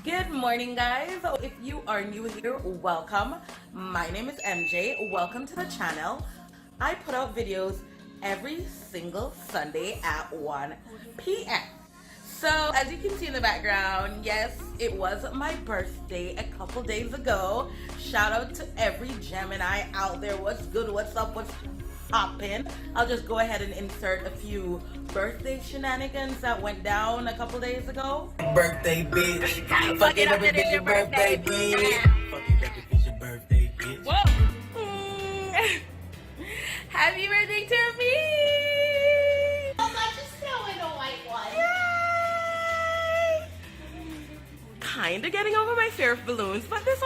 Good morning, guys. So if you are new here, welcome. My name is MJ. Welcome to the channel. I put out videos every single Sunday at 1 p.m. So as you can see in the background, yes, it was my birthday a couple days ago. Shout out to every Gemini out there. What's good? What's up? What's poppin'? I'll just go ahead and insert a few birthday shenanigans that went down a couple days ago. Birthday bitch. Fuck it up if it's your birthday bitch. Fuck it up if it's your birthday bitch. Whoa! Happy birthday to me! How much is snow in a white one? Yay! Kinda getting over my fear of balloons, but that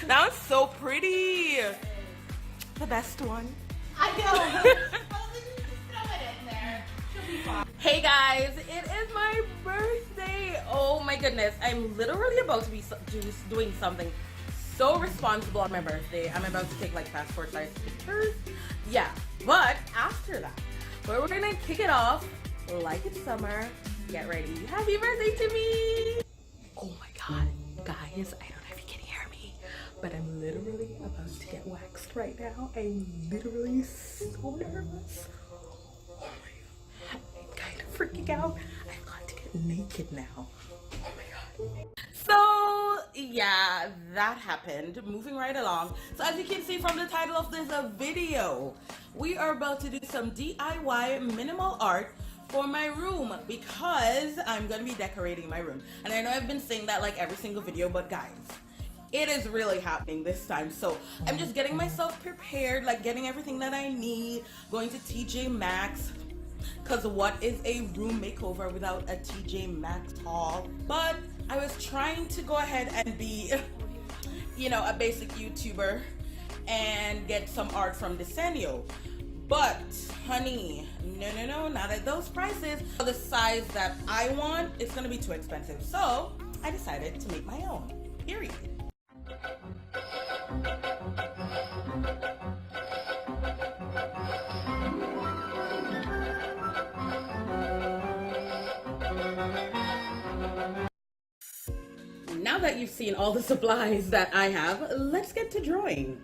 one's so pretty. The best one. I know. Well, just throw it in there. She'll be fine. Hey guys, it is my birthday. Oh my goodness, I'm literally about to be doing something so responsible on my birthday. I'm about to take like passport size pictures. Yeah, but after that, we're gonna kick it off like it's summer. Get ready. Happy birthday to me. Oh my god, guys, I don't know if you can hear me, but I'm literally about to get waxed right now. I'm literally so nervous. Oh my god, I'm kind of freaking out. I've got to get naked now. Oh my god. So yeah, that happened. Moving right along. So as you can see from the title of this video, we are about to do some DIY minimal art for my room because I'm gonna be decorating my room. And I know I've been saying that like every single video, but guys, it is really happening this time. So I'm just getting myself prepared, like getting everything that I need, going to TJ Maxx, because what is a room makeover without a TJ Maxx haul? But I was trying to go ahead and be, you know, a basic YouTuber and get some art from Desenio. But honey, no, not at those prices. The size that I want, it's gonna be too expensive. So I decided to make my own, period. Now that you've seen all the supplies that I have, let's get to drawing.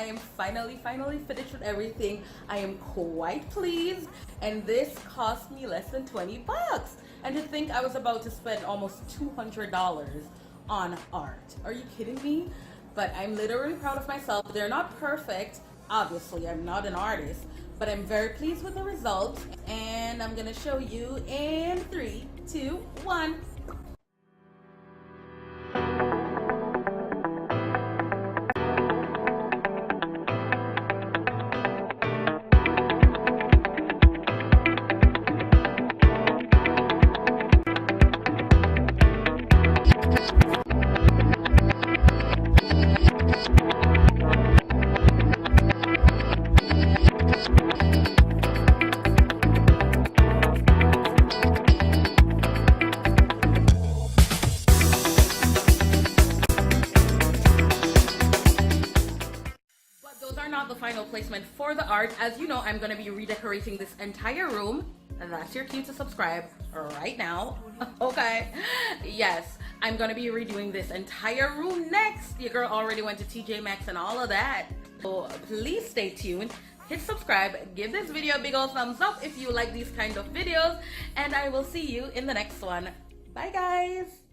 am finally finished with everything. I am quite pleased, and this cost me less than 20 bucks. And to think I was about to spend almost $200 on art. Are you kidding me? But I'm literally proud of myself. They're not perfect. Obviously, I'm not an artist, but I'm very pleased with the results. And I'm gonna show you in 3, 2, 1. Not the final placement for the art. As you know, I'm going to be redecorating this entire room, and that's your cue to subscribe right now. Okay, yes, I'm going to be redoing this entire room next. Your girl already went to TJ Maxx and all of that, so please stay tuned. Hit subscribe, give this video a big old thumbs up if you like these kind of videos, and I will see you in the next one. Bye guys.